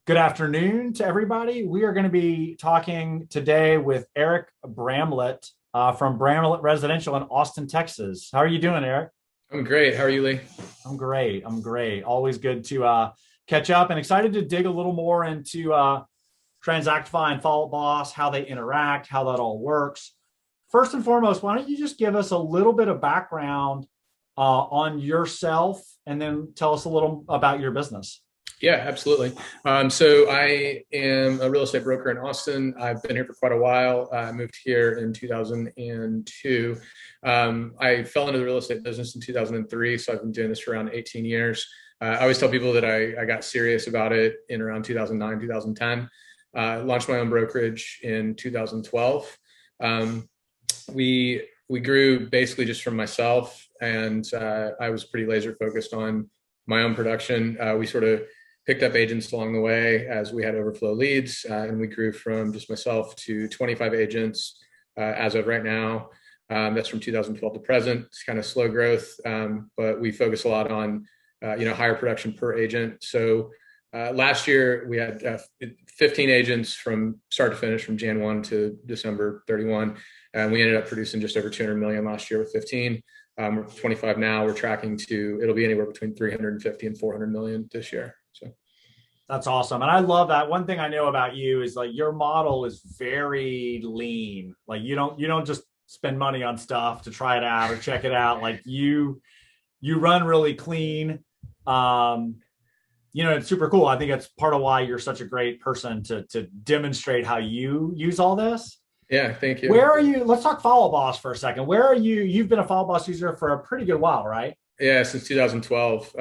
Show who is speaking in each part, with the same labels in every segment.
Speaker 1: Good afternoon to everybody. We are going to be talking today with Eric Bramlett from Bramlett Residential in Austin, Texas. How are you doing, Eric?
Speaker 2: I'm great. How are you, Lee?
Speaker 1: I'm great. I'm great. Always good to catch up and excited to dig a little more into Transactify and Follow Up Boss, how they interact, how that all works. First and foremost, why don't you just give us a little bit of background on yourself and then tell us a little about your business?
Speaker 2: Yeah, absolutely. So I am a real estate broker in Austin. I've been here for quite a while. I moved here in 2002. I fell into the real estate business in 2003, so I've been doing this for around 18 years. I always tell people that I got serious about it in around 2009, 2010. Launched my own brokerage in 2012. We grew basically just from myself, and I was pretty laser focused on my own production. We sort of picked up agents along the way as we had overflow leads, and we grew from just myself to 25 agents as of right now. That's from 2012 to present. It's kind of slow growth, but we focus a lot on higher production per agent. So last year we had 15 agents from start to finish, from Jan 1 to December 31, and we ended up producing just over 200 million last year with 15. We're 25 now. We're tracking to, it'll be anywhere between 350 and 400 million this year. So
Speaker 1: That's awesome. And I love that. One thing I know about you is like your model is very lean. Like you don't just spend money on stuff to try it out or check it out. Like you run really clean. It's super cool. I think that's part of why you're such a great person to demonstrate how you use all this.
Speaker 2: yeah, thank you.
Speaker 1: Where are you? Let's talk Follow Boss for a second. Where are you? You've been a Follow Boss user for a pretty good while, right?
Speaker 2: Yeah, since 2012.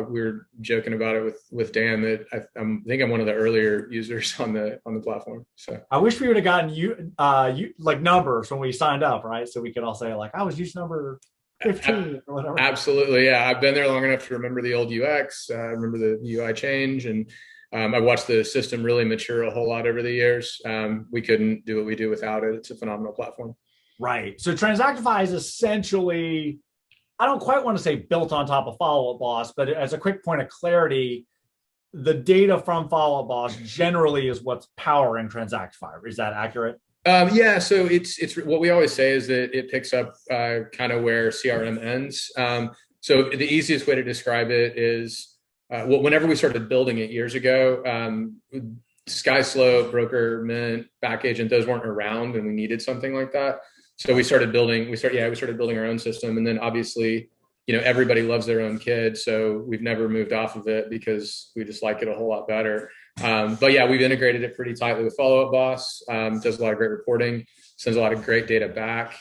Speaker 2: We were joking about it with Dan that I think I'm one of the earlier users on the platform. So
Speaker 1: I wish we would have gotten you like numbers when we signed up, right? So we could all say like I was use number 15 or whatever.
Speaker 2: absolutely, yeah. I've been there long enough to remember the old UX. Remember the UI change, and I watched the system really mature a whole lot over the years. We couldn't do what we do without it. It's a phenomenal platform.
Speaker 1: Right. So Transactify is essentially, I don't quite want to say built on top of Follow Up Boss, but as a quick point of clarity, the data from Follow Up Boss generally is what's powering Transactify. Is that accurate?
Speaker 2: Yeah, so it's what we always say is that it picks up kind of where CRM ends. So the easiest way to describe it is whenever we started building it years ago, SkySlope, Broker, Mint, Back Agent, those weren't around, and we needed something like that. So we started building. We started building our own system, and then obviously, everybody loves their own kid, so we've never moved off of it because we just like it a whole lot better. But yeah, we've integrated it pretty tightly with Follow Up Boss. Does a lot of great reporting, sends a lot of great data back.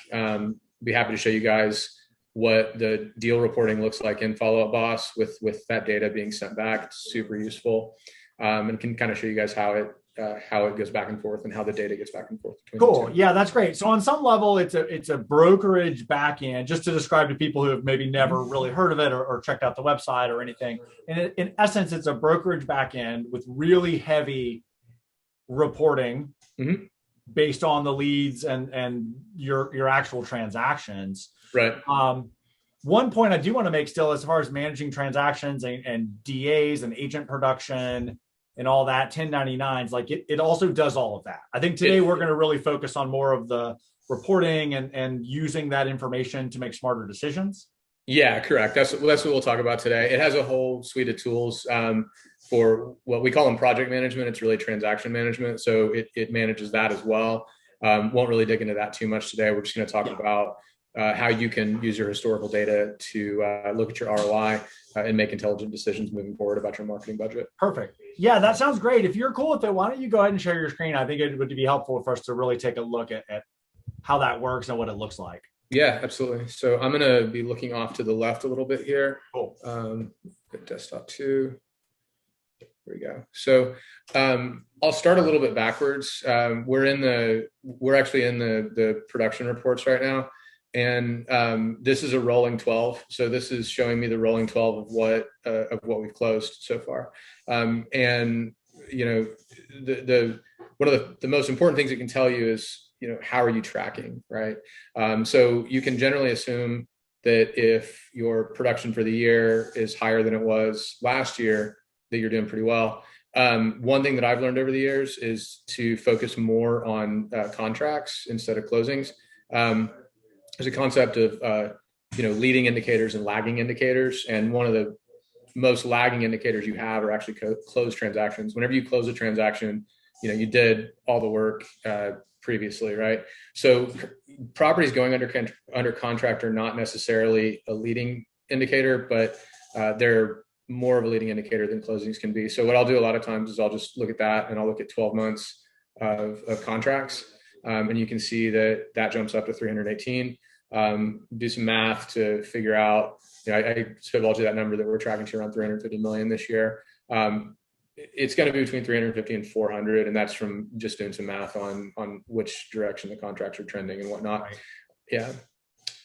Speaker 2: Be happy to show you guys what the deal reporting looks like in Follow Up Boss with that data being sent back. It's super useful, and can kind of show you guys how it goes back and forth and how the data gets back and forth between
Speaker 1: Cool.
Speaker 2: the two.
Speaker 1: Yeah, that's great. So on some level, it's a brokerage backend, just to describe to people who have maybe never really heard of it or checked out the website or anything. And in essence, it's a brokerage backend with really heavy reporting
Speaker 2: Mm-hmm.
Speaker 1: based on the leads and your actual transactions.
Speaker 2: Right.
Speaker 1: One point I do want to make still, as far as managing transactions and DAs and agent production and all that, 1099s, like it also does all of that. I think today we're going to really focus on more of the reporting and using that information to make smarter decisions.
Speaker 2: Yeah, correct. That's what we'll talk about today. It has a whole suite of tools for what we call in project management. It's really transaction management. So it manages that as well. Won't really dig into that too much today. We're just going to talk about how you can use your historical data to look at your ROI and make intelligent decisions moving forward about your marketing budget.
Speaker 1: Perfect. Yeah, that sounds great. If you're cool with it, why don't you go ahead and share your screen? I think it would be helpful for us to really take a look at how that works and what it looks like.
Speaker 2: Yeah, absolutely. So I'm going to be looking off to the left a little bit here.
Speaker 1: Cool.
Speaker 2: Desktop 2. There we go. So I'll start a little bit backwards. We're actually in the production reports right now. And this is a rolling 12. So this is showing me the rolling 12 of what we've closed so far. And one of the most important things it can tell you is, how are you tracking, right? So you can generally assume that if your production for the year is higher than it was last year, that you're doing pretty well. One thing that I've learned over the years is to focus more on contracts instead of closings. There's a concept of leading indicators and lagging indicators, and one of the most lagging indicators you have are actually closed transactions. Whenever you close a transaction, you did all the work previously, right? So properties going under contract are not necessarily a leading indicator, but they're more of a leading indicator than closings can be. So what I'll do a lot of times is I'll just look at that, and I'll look at 12 months of contracts, and you can see that jumps up to 318. Do some math to figure out, I spitballed you that number that we're tracking to around 350 million this year. It's going to be between 350 and 400, and that's from just doing some math on which direction the contracts are trending and whatnot.
Speaker 1: Right.
Speaker 2: Yeah.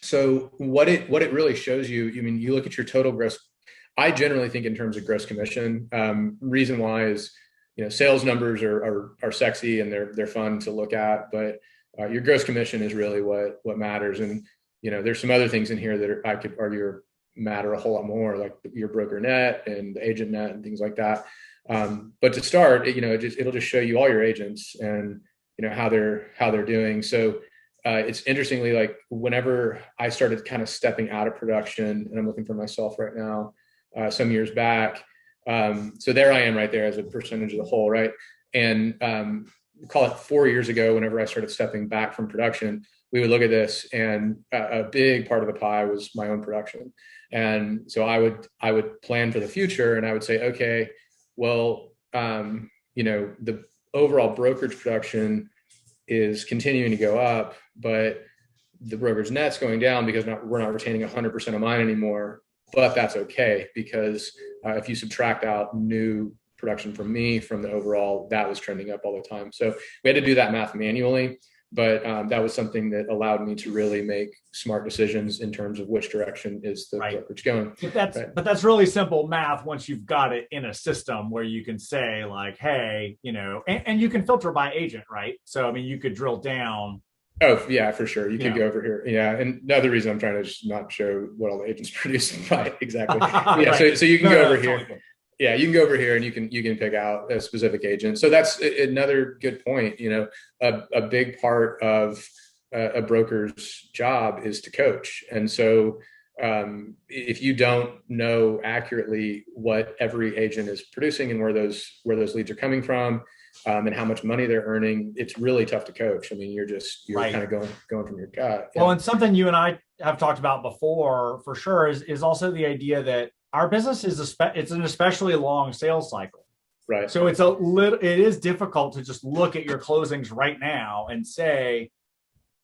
Speaker 2: So what it really shows you, you look at your total gross. I generally think in terms of gross commission. Reason why is, sales numbers are sexy and they're fun to look at, but your gross commission is really what matters. And there's some other things in here that I could argue matter a whole lot more, like your broker net and agent net and things like that. But to start, it'll just show you all your agents and how they're doing. So it's interestingly, like whenever I started kind of stepping out of production, and I'm looking for myself right now, some years back. So there I am right there as a percentage of the whole, right? And call it 4 years ago, whenever I started stepping back from production, we would look at this, and a big part of the pie was my own production. And so I would plan for the future, and I would say, okay, well, the overall brokerage production is continuing to go up, but the brokerage net's going down because we're not retaining 100% of mine anymore. But that's okay, because if you subtract out new production from me from the overall, that was trending up all the time. So we had to do that math manually, but that was something that allowed me to really make smart decisions in terms of which direction is the brokerage going.
Speaker 1: But that's really simple math once you've got it in a system where you can say like, hey, and you can filter by agent, right? So, you could drill down.
Speaker 2: Oh yeah, for sure. You could go over here. Yeah. And another reason I'm trying to just not show what all the agents produce. Right. Exactly. Yeah. Right. So you can go over here. Totally. Yeah. You can go over here and you can pick out a specific agent. So that's another good point. A big part of a broker's job is to coach. And so if you don't know accurately what every agent is producing and where those leads are coming from, and how much money they're earning, it's really tough to coach. You're right. Kind of going from your gut.
Speaker 1: Well, and something you and I have talked about before, for sure, is also the idea that our business it's an especially long sales cycle.
Speaker 2: Right.
Speaker 1: So it is difficult to just look at your closings right now and say,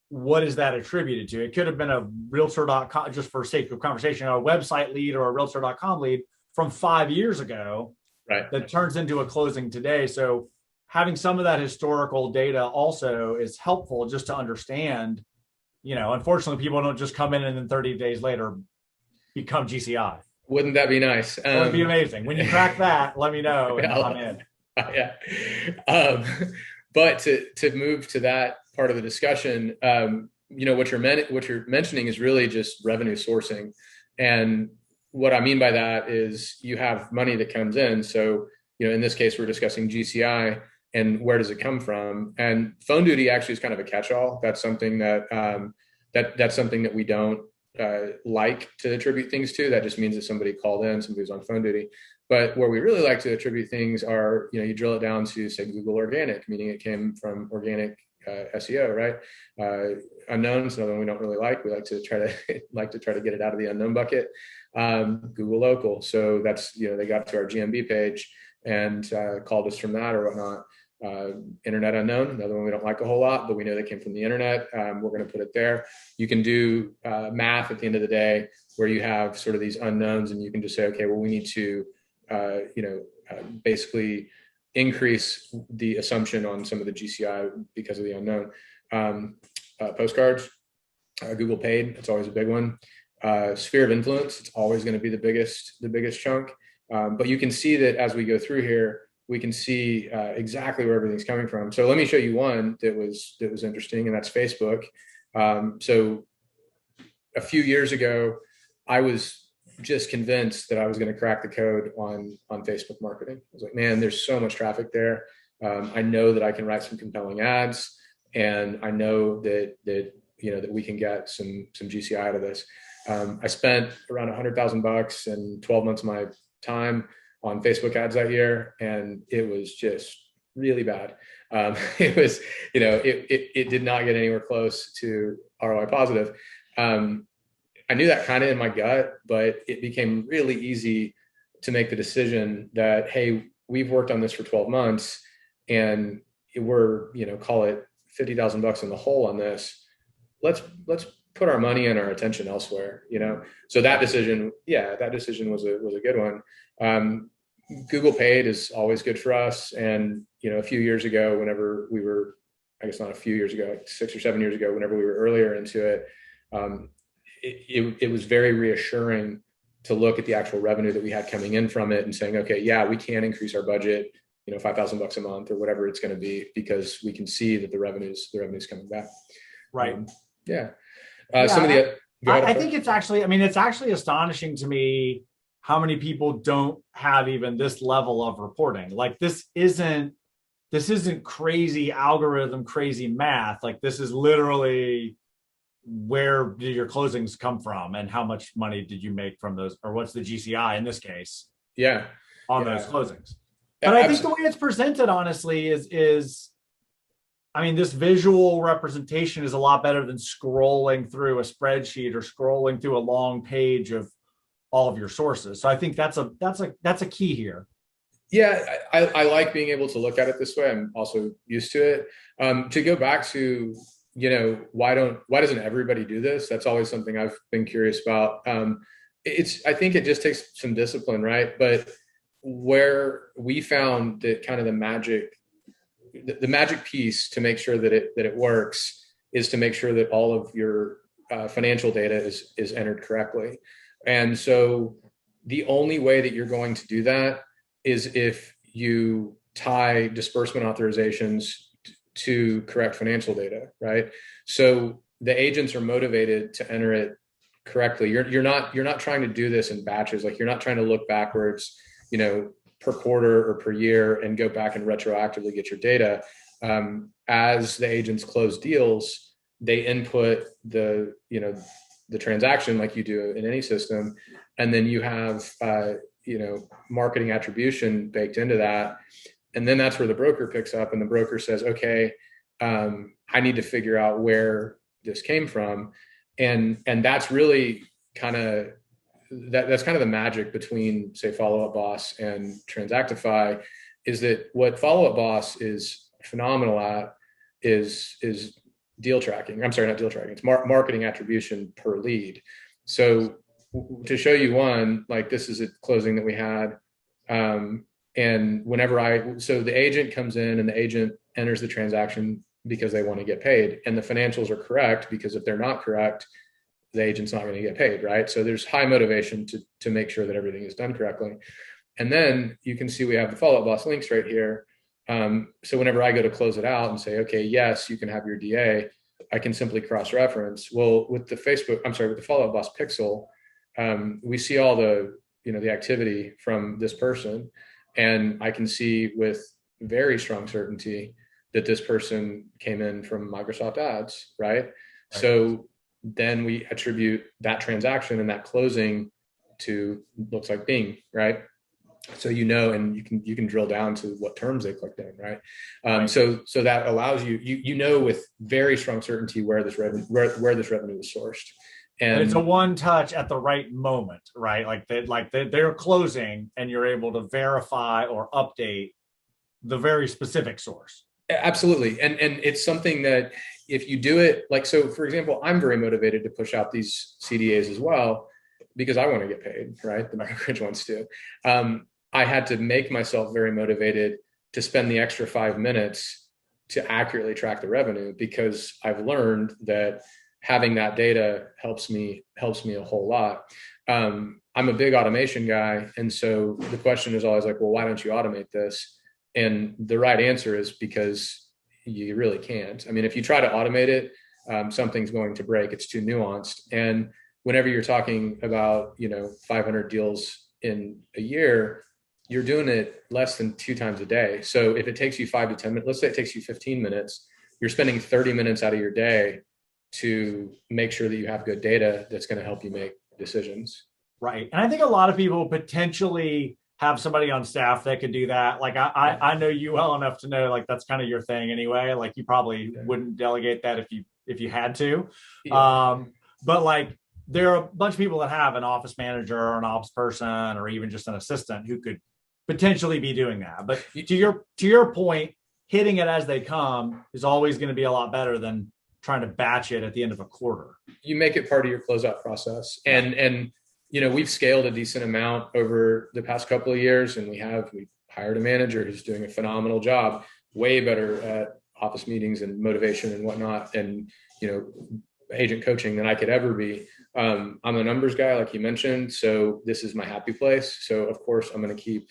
Speaker 1: what is that attributed to? It could have been a realtor.com, just for sake of conversation, a website lead or a realtor.com lead from 5 years ago,
Speaker 2: right,
Speaker 1: that turns into a closing today. So having some of that historical data also is helpful just to understand, unfortunately, people don't just come in and then 30 days later become GCI.
Speaker 2: Wouldn't that be nice?
Speaker 1: That would be amazing. When you crack that, let me know and I'm in.
Speaker 2: Yeah. But to move to that part of the discussion, what you're mentioning is really just revenue sourcing. And what I mean by that is you have money that comes in. So, in this case, we're discussing GCI. And where does it come from? And phone duty actually is kind of a catch-all. That's something that that's something that we don't like to attribute things to. That just means that somebody called in, somebody was on phone duty. But where we really like to attribute things are, you drill it down to, say, Google organic, meaning it came from organic SEO, right? Unknowns, another one we don't really like. We like to try to get it out of the unknown bucket. Google local. So that's, they got to our GMB page and called us from that or whatnot. Internet unknown, another one we don't like a whole lot, but we know they came from the internet. We're going to put it there. You can do math at the end of the day where you have sort of these unknowns, and you can just say, okay, well, we need to, basically increase the assumption on some of the GCI because of the unknown. Postcards, Google paid, it's always a big one. Sphere of influence, it's always going to be the biggest chunk. But you can see that as we go through here, we can see exactly where everything's coming from. So let me show you one that was interesting, and that's Facebook. So a few years ago, I was just convinced that I was going to crack the code on Facebook marketing. I was like, man, there's so much traffic there. I know that I can write some compelling ads, and I know that that we can get some GCI out of this. I spent around $100,000 and 12 months of my time on Facebook ads that year, and it was just really bad. It was, it did not get anywhere close to ROI positive. I knew that kind of in my gut, but it became really easy to make the decision that, hey, we've worked on this for 12 months and we're, call it $50,000 in the hole on this. Let's put our money and our attention elsewhere, So that decision was a good one. Google paid is always good for us. And, a few years ago, whenever we were, I guess not a few years ago, like 6 or 7 years ago, whenever we were earlier into it, it was very reassuring to look at the actual revenue that we had coming in from it and saying, okay, yeah, we can increase our budget, $5,000 a month or whatever it's going to be, because we can see that the revenue's coming back.
Speaker 1: Right.
Speaker 2: Some of the,
Speaker 1: I think it's actually astonishing to me how many people don't have even this level of reporting. Like this isn't crazy algorithm, crazy math. Like this is literally, where do your closings come from and how much money did you make from those, or what's the GCI in this case? On those closings. But I think the way it's presented, honestly, is this visual representation is a lot better than scrolling through a spreadsheet or scrolling through a long page of all of your sources. So I think that's a key here.
Speaker 2: Yeah, I like being able to look at it this way. I'm also used to it. To go back to, why doesn't everybody do this? That's always something I've been curious about. I think it just takes some discipline, right? But where we found that kind of the magic piece to make sure that it works is to make sure that all of your financial data is entered correctly. And so the only way that you're going to do that is if you tie disbursement authorizations to correct financial data, right? So the agents are motivated to enter it correctly. You're not trying to do this in batches. Like you're not trying to look backwards, per quarter or per year and go back and retroactively get your data. As the agents close deals, they input the transaction like you do in any system. And then you have, marketing attribution baked into that. And then that's where the broker picks up, and the broker says, okay, I need to figure out where this came from. And that's really that's kind of the magic between, say, Follow Up Boss and Transactify, is that what Follow Up Boss is phenomenal at is deal tracking. I'm sorry, not deal tracking. It's marketing attribution per lead. So to show you one, like this is a closing that we had. And so the agent comes in and the agent enters the transaction because they want to get paid, and the financials are correct, because if they're not correct, the agent's not going to get paid, right? So there's high motivation to make sure that everything is done correctly. And then you can see we have the Follow Up Boss links right here. So whenever I go to close it out and say, okay, yes, you can have your DA, I can simply cross-reference. Well, with the Follow Up Boss pixel, we see all the activity from this person, and I can see with very strong certainty that this person came in from Microsoft Ads, right? So then we attribute that transaction and that closing to, looks like Bing, right? So and you can drill down to what terms they clicked in, right? So that allows you with very strong certainty where this revenue is sourced. And
Speaker 1: it's a one touch at the right moment, right? Like they're closing, and you're able to verify or update the very specific source.
Speaker 2: Absolutely. And it's something that if you do it, like, so for example, I'm very motivated to push out these CDAs as well, because I want to get paid, right? The brokerage wants to. I had to make myself very motivated to spend the extra 5 minutes to accurately track the revenue, because I've learned that having that data helps me a whole lot. I'm a big automation guy. And so the question is always like, well, why don't you automate this? And the right answer is because you really can't. I mean, if you try to automate it, something's going to break. It's too nuanced. And whenever you're talking about, 500 deals in a year, you're doing it less than 2 times a day. So if it takes you 5 to 10 minutes, let's say it takes you 15 minutes, you're spending 30 minutes out of your day to make sure that you have good data that's going to help you make decisions.
Speaker 1: Right. And I think a lot of people potentially have somebody on staff that could do that. Like I know you well enough to know like that's kind of your thing anyway. Like you probably wouldn't delegate that if you had to.
Speaker 2: Yeah.
Speaker 1: But like there are a bunch of people that have an office manager or an ops person or even just an assistant who could potentially be doing that. But to your point, hitting it as they come is always going to be a lot better than trying to batch it at the end of a quarter.
Speaker 2: You make it part of your closeout process. And we've scaled a decent amount over the past couple of years, and we hired a manager who's doing a phenomenal job, way better at office meetings and motivation and whatnot, and, agent coaching than I could ever be. I'm a numbers guy, like you mentioned, so this is my happy place. So of course I'm going to keep,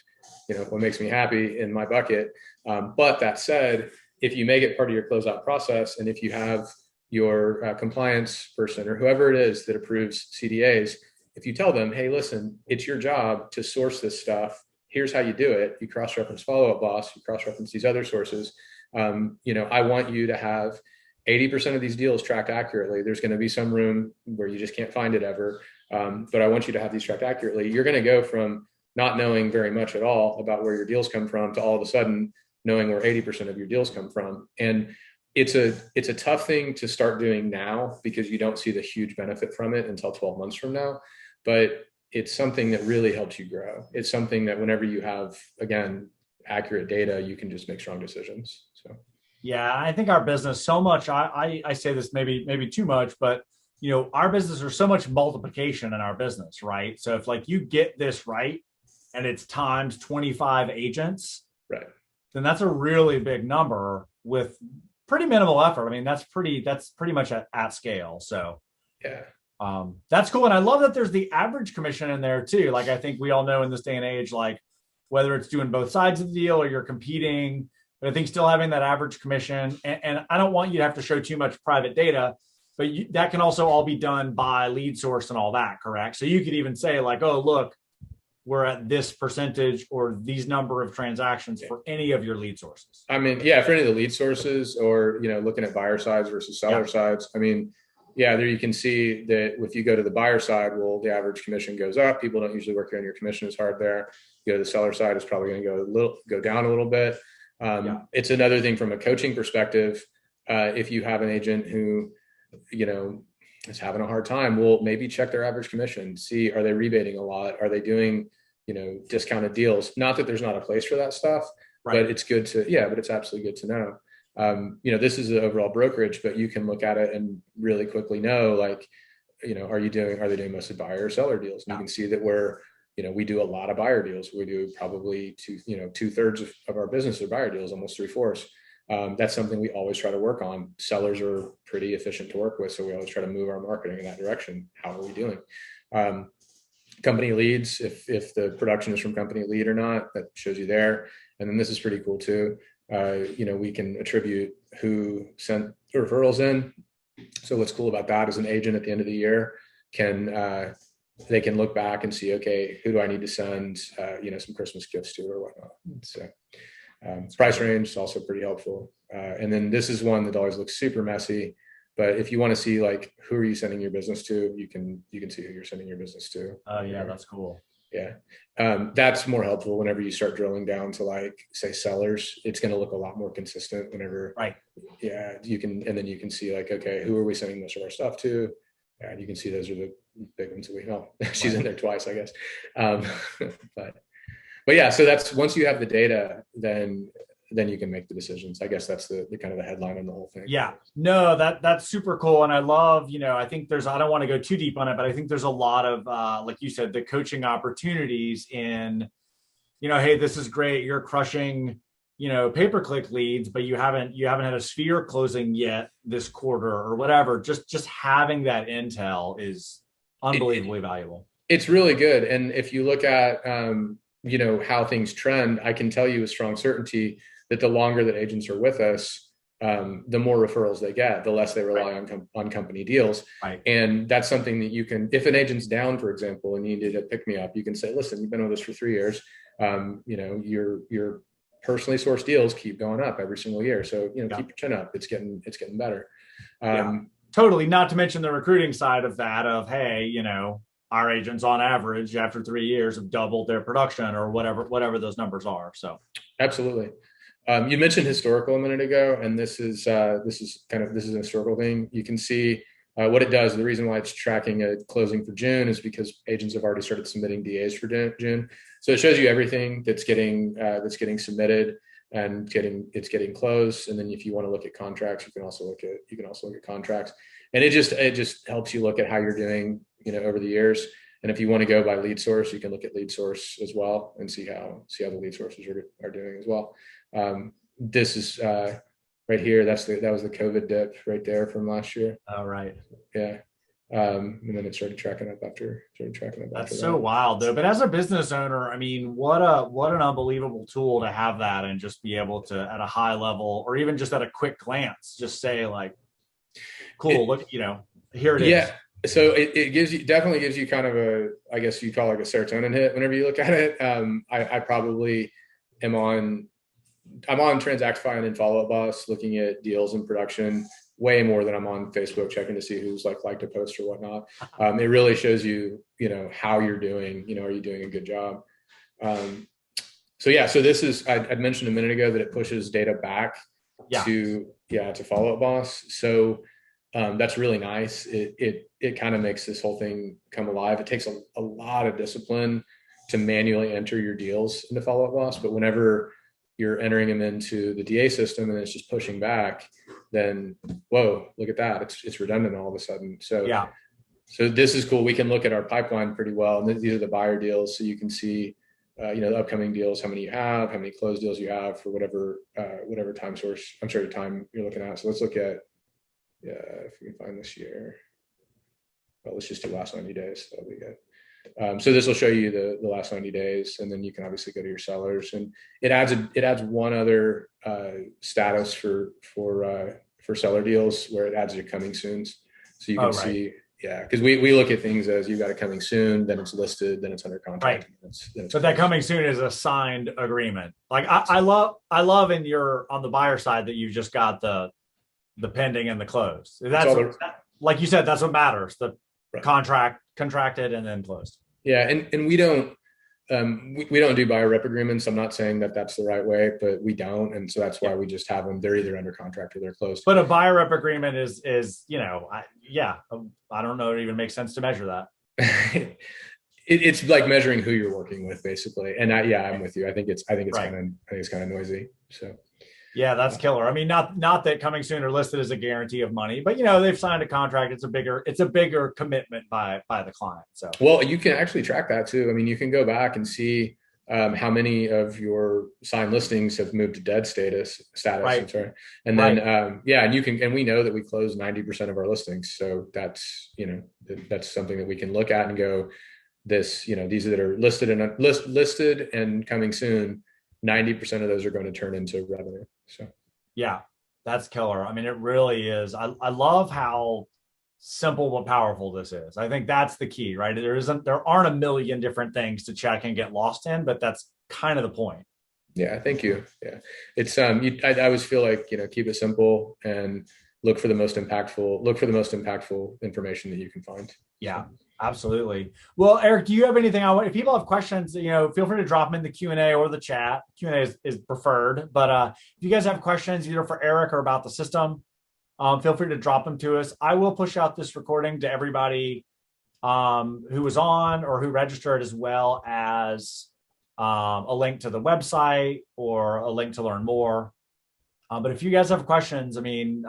Speaker 2: what makes me happy in my bucket. But that said, if you make it part of your closeout process, and if you have your compliance person or whoever it is that approves CDAs, if you tell them, hey, listen, it's your job to source this stuff. Here's how you do it. You cross-reference Follow Up Boss, you cross-reference these other sources. I want you to have 80% of these deals tracked accurately. There's going to be some room where you just can't find it ever. But I want you to have these tracked accurately. You're going to go from not knowing very much at all about where your deals come from to all of a sudden knowing where 80% of your deals come from. And it's a tough thing to start doing now because you don't see the huge benefit from it until 12 months from now. But it's something that really helps you grow. It's something that whenever you have, again, accurate data, you can just make strong decisions. So.
Speaker 1: Yeah, I think our business so much, I say this maybe too much, but our business, there's so much multiplication in our business, right? So if like you get this right and it's times 25 agents,
Speaker 2: right,
Speaker 1: then that's a really big number with pretty minimal effort. I mean, that's pretty much at scale. So
Speaker 2: yeah.
Speaker 1: That's cool. And I love that there's the average commission in there too. Like I think we all know in this day and age, like whether it's doing both sides of the deal or you're competing, but I think still having that average commission, and I don't want you to have to show too much private data, but that can also all be done by lead source and all that, correct? So you could even say like, oh, look, we're at this percentage or these number of transactions for any of your lead sources.
Speaker 2: I mean, yeah, for any of the lead sources or, looking at buyer sides versus seller sides. I mean, yeah, there you can see that if you go to the buyer side, well, the average commission goes up. People don't usually work on your commission as hard there. You go to the seller side, it's probably going to go down a little bit. It's another thing from a coaching perspective. If you have an agent who, is having a hard time, well, maybe check their average commission, see, are they rebating a lot? Are they doing, discounted deals? Not that there's not a place for that stuff, right, but it's good to, but it's absolutely good to know. This is an overall brokerage, but you can look at it and really quickly know, like, are they doing mostly buyer or seller deals? And you can see that we do a lot of buyer deals. We do probably 2/3 of our business are buyer deals, almost 3/4. That's something we always try to work on. Sellers are pretty efficient to work with, so we always try to move our marketing in that direction. How are we doing? Company leads, if the production is from company lead or not, that shows you there. And then this is pretty cool too. We can attribute who sent referrals in. So what's cool about that is an agent at the end of the year they can look back and see, okay, who do I need to send, some Christmas gifts to or whatnot. So price range is also pretty helpful. And then this is one that always looks super messy, but if you want to see like, who are you sending your business to, you can see who you're sending your business to.
Speaker 1: Oh yeah, that's cool.
Speaker 2: Yeah. That's more helpful whenever you start drilling down to like, say, sellers. It's going to look a lot more consistent whenever,
Speaker 1: right.
Speaker 2: Yeah, and then you can see like, okay, who are we sending most of our stuff to? And you can see those are the big ones that we know. She's in there twice, I guess. But yeah, so that's, once you have the data, then you can make the decisions. I guess that's the kind of the headline on the whole thing.
Speaker 1: Yeah, no, that's super cool. And I love, I think I don't want to go too deep on it, but I think there's a lot of, like you said, the coaching opportunities in, hey, this is great. You're crushing, pay-per-click leads, but you haven't had a sphere closing yet this quarter or whatever. Just having that intel is unbelievably valuable.
Speaker 2: It's really good. And if you look at, how things trend, I can tell you with strong certainty that the longer that agents are with us, the more referrals they get, the less they rely on company deals.
Speaker 1: Right.
Speaker 2: And that's something that you can, if an agent's down, for example, and you need to pick me up, you can say, listen, you've been with us for 3 years. Your personally sourced deals keep going up every single year. So, keep your chin up. It's getting better.
Speaker 1: Totally. Not to mention the recruiting side of that of, hey, our agents on average after 3 years have doubled their production or whatever those numbers are. So
Speaker 2: absolutely. You mentioned historical a minute ago, and this is a historical thing. You can see what it does. The reason why it's tracking a closing for June is because agents have already started submitting DAs for June. So it shows you everything that's getting submitted and getting closed. And then if you want to look at contracts, you can also look at contracts. And it just helps you look at how you're doing, over the years. And if you want to go by lead source, you can look at lead source as well and see how the lead sources are doing as well. This is right here. That was the COVID dip right there from last year.
Speaker 1: All right.
Speaker 2: Yeah. And then it started tracking up after.
Speaker 1: That's so wild though. But as a business owner, I mean, what an unbelievable tool to have that and just be able to, at a high level, or even just at a quick glance, just say like, cool, look, here it is.
Speaker 2: Yeah. So it definitely gives you kind of I guess you call it like a serotonin hit whenever you look at it. I probably I'm on Transactify and Follow Up Boss looking at deals in production way more than I'm on Facebook checking to see who's liked a post or whatnot. It really shows you, how you're doing, are you doing a good job? So this is, I'd mentioned a minute ago that it pushes data back to Follow Up Boss. So that's really nice. It kind of makes this whole thing come alive. It takes a lot of discipline to manually enter your deals into Follow Up Boss, but whenever you're entering them into the DA system and it's just pushing back, then whoa, look at that. It's redundant all of a sudden. So so this is cool. We can look at our pipeline pretty well. And these are the buyer deals. So you can see, the upcoming deals, how many you have, how many closed deals you have for whatever time source, time you're looking at. So let's look at, if we can find this year. Well, let's just do last 90 days. That'll be good. So this will show you the last 90 days, and then you can obviously go to your sellers, and it adds one other status for seller deals where it adds your coming soons. So you can see, because we look at things as you got it coming soon, then it's listed, then it's under contract.
Speaker 1: Right. So that coming soon is a signed agreement. Like I love on the buyer side that you've just got the pending and the closed. Like you said, that's what matters. The contracted and then closed.
Speaker 2: Yeah. And we don't do buyer rep agreements. I'm not saying that that's the right way, but we don't. And so that's why we just have them. They're either under contract or they're closed.
Speaker 1: But a buyer rep agreement is, I don't know. It even makes sense to measure that.
Speaker 2: It's like measuring who you're working with basically. And I'm with you. I think it's kind of noisy. So.
Speaker 1: Yeah, that's killer. I mean, not that coming soon or listed is a guarantee of money, but they've signed a contract. It's a bigger commitment by the client. So
Speaker 2: well, you can actually track that too. I mean, you can go back and see how many of your signed listings have moved to dead status.
Speaker 1: Right.
Speaker 2: I'm sorry. And then and we know that we close 90% of our listings. So that's something that we can look at and go, these that are listed and coming soon, 90% of those are going to turn into revenue. So,
Speaker 1: yeah, that's killer. I mean, it really is. I love how simple but powerful this is. I think that's the key, right? There aren't a million different things to check and get lost in, but that's kind of the point.
Speaker 2: Yeah, thank you. Yeah, it's I always feel like keep it simple and look for the most impactful information that you can find.
Speaker 1: Yeah. Absolutely. Well, Eric, do you have anything if people have questions, feel free to drop them in the Q&A or the chat. Q&A is preferred, but if you guys have questions either for Eric or about the system, feel free to drop them to us. I will push out this recording to everybody who was on or who registered, as well as a link to the website or a link to learn more. But if you guys have questions, I mean,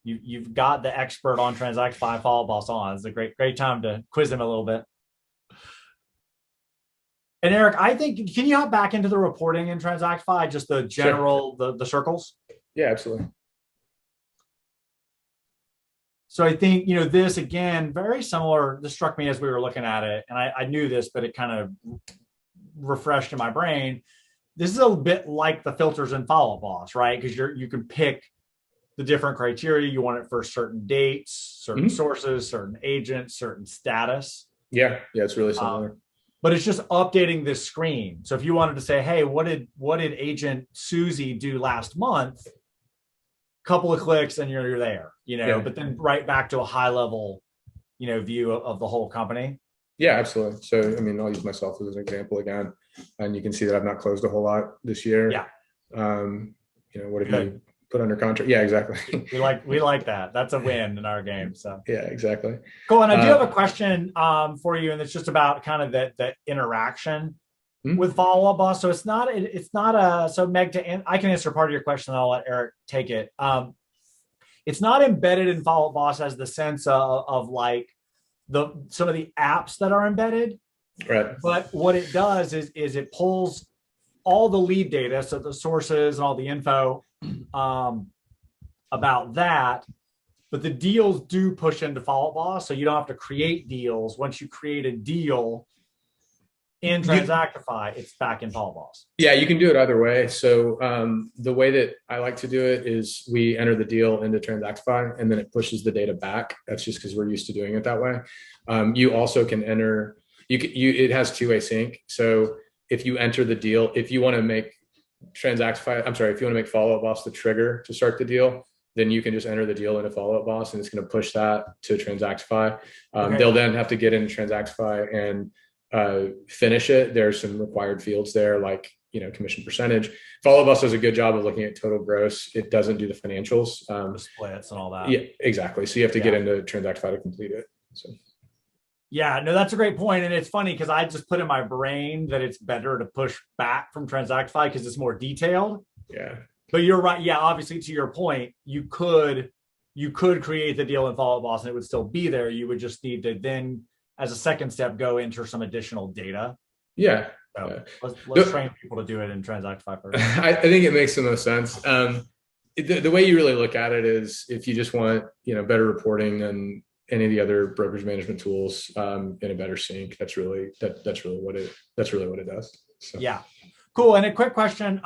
Speaker 1: you've got the expert on Transactify and Follow Up Boss on. It's a great time to quiz him a little bit. And Eric, I think, can you hop back into the reporting in Transactify, just the general, the circles?
Speaker 2: Yeah, absolutely.
Speaker 1: So I think, this again, very similar. This struck me as we were looking at it, and I knew this, but it kind of refreshed in my brain. this is a bit like the filters in Follow Up Boss, right? Because you can pick the different criteria. You want it for certain dates, certain sources, certain agents, certain status.
Speaker 2: Yeah, it's really similar.
Speaker 1: But it's just updating this screen. So if you wanted to say, hey, what did agent Susie do last month? Couple of clicks and you're there, but then right back to a high level, view of the whole company.
Speaker 2: Yeah, absolutely. So, I'll use myself as an example again, and you can see that I've not closed a whole lot this year.
Speaker 1: Yeah.
Speaker 2: What have you put under contract? Yeah, exactly.
Speaker 1: we like that. That's a win in our game. So
Speaker 2: yeah, exactly.
Speaker 1: Cool. And I do have a question for you, and it's just about kind of the interaction with Follow Up Boss. So it's not so Meg, I can answer part of your question, and I'll let Eric take it. It's not embedded in Follow Up Boss as the sense of like some of the apps that are embedded.
Speaker 2: Right.
Speaker 1: But what it does is it pulls all the lead data, so the sources and all the info about that. But the deals do push into Follow Up Boss, so you don't have to create deals. Once you create a deal in Transactify, it's back in Follow Up Boss.
Speaker 2: Yeah, you can do it either way. So the way that I like to do it is we enter the deal into Transactify, and then it pushes the data back. That's just because we're used to doing it that way. You also can enter. It has two-way sync. So if you enter the deal, if you want to make if you want to make Follow Up Boss the trigger to start the deal, then you can just enter the deal into Follow Up Boss, and it's going to push that to Transactify. They'll then have to get into Transactify and finish it. There's some required fields there, like commission percentage. Follow Up Boss does a good job of looking at total gross. It doesn't do the financials,
Speaker 1: the splits and all that.
Speaker 2: Yeah, exactly. So you have to get into Transactify to complete it. So.
Speaker 1: Yeah, no, that's a great point. And it's funny because I just put in my brain that it's better to push back from Transactify because it's more detailed.
Speaker 2: Yeah.
Speaker 1: But you're right. Yeah, obviously, to your point, you could create the deal in Follow Up Boss and it would still be there. You would just need to then, as a second step, go enter some additional data.
Speaker 2: Yeah.
Speaker 1: So let's train people to do it in Transactify first.
Speaker 2: I think it makes the most sense. The way you really look at it is if you just want better reporting than any of the other brokerage management tools in a better sync, that's really what it does. So.
Speaker 1: Yeah, cool. And a quick question.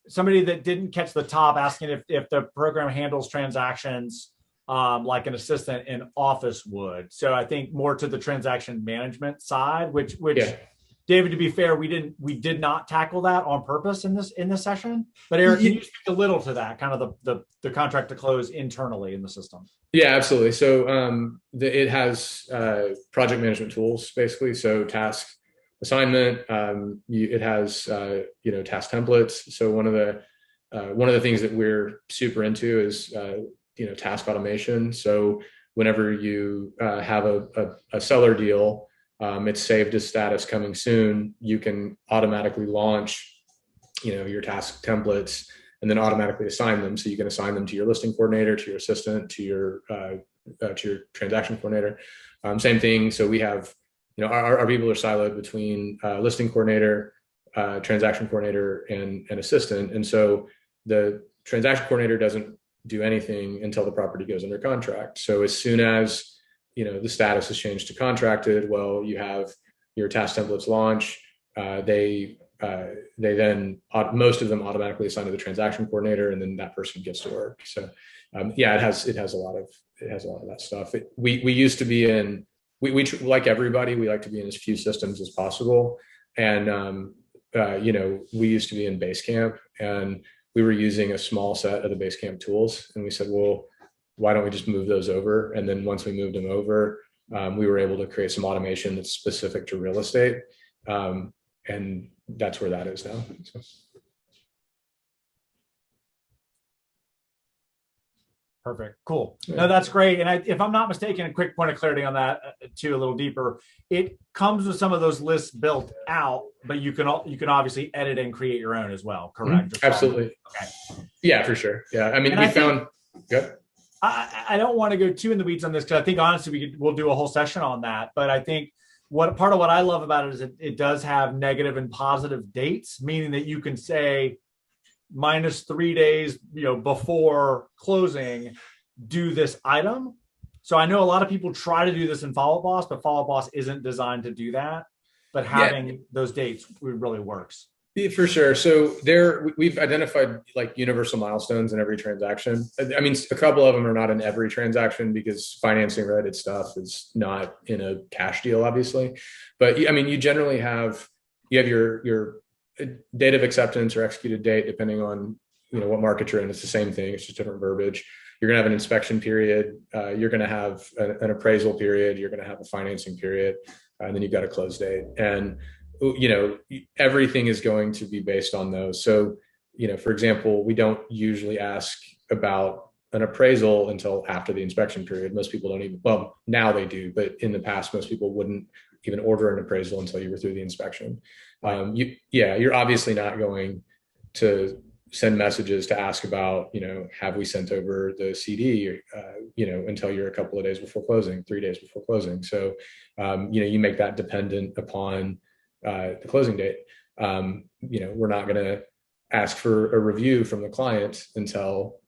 Speaker 1: Somebody that didn't catch the top asking if the program handles transactions like an assistant in Office would. So I think more to the transaction management side, which yeah. David, to be fair, we did not tackle that on purpose in this session. But Eric, can you speak a little to that, kind of the contract to close internally in the system?
Speaker 2: Yeah, absolutely. So it has project management tools, basically. So task assignment. It has task templates. So one of the things that we're super into is task automation. So whenever you have a seller deal, it's saved as status coming soon, you can automatically launch your task templates and then automatically assign them. So you can assign them to your listing coordinator, to your assistant, to your transaction coordinator. Same thing. So we have our people are siloed between listing coordinator, transaction coordinator, and assistant. And so the transaction coordinator doesn't do anything until the property goes under contract. So as soon as the status is changed to contracted, well, you have your task templates launch. They then most of them automatically assign to the transaction coordinator, and then that person gets to work. So it has a lot of that stuff. We used to be in we like everybody, we like to be in as few systems as possible, and we used to be in Basecamp, and we were using a small set of the Basecamp tools, and we said, well, why don't we just move those over? And then once we moved them over, we were able to create some automation that's specific to real estate. And that's where that is now. So.
Speaker 1: Perfect. Cool. No, that's great. And if I'm not mistaken, a quick point of clarity on that too, a little deeper, it comes with some of those lists built out, but you can obviously edit and create your own as well. Correct?
Speaker 2: Mm-hmm. Absolutely. Okay. Yeah, for sure. Yeah. I mean, good.
Speaker 1: I don't want to go too in the weeds on this because I think honestly we'll do a whole session on that. But I think part of what I love about it is it does have negative and positive dates, meaning that you can say -3 days, before closing, do this item. So I know a lot of people try to do this in Follow Up Boss, but Follow Up Boss isn't designed to do that. But having those dates really works.
Speaker 2: Yeah, for sure. So we've identified like universal milestones in every transaction. I mean, a couple of them are not in every transaction because financing related stuff is not in a cash deal, obviously. But I mean, you have your date of acceptance or executed date, depending on what market you're in. It's the same thing. It's just different verbiage. You're going to have an inspection period. You're going to have an appraisal period. You're going to have a financing period, and then you've got a close date. And everything is going to be based on those. So, for example, we don't usually ask about an appraisal until after the inspection period. Most people don't even, well, now they do, but in the past, most people wouldn't even order an appraisal until you were through the inspection. You're obviously not going to send messages to ask about, have we sent over the CD, until you're a couple of days before closing, 3 days before closing. So, you make that dependent upon the closing date. We're not going to ask for a review from the client until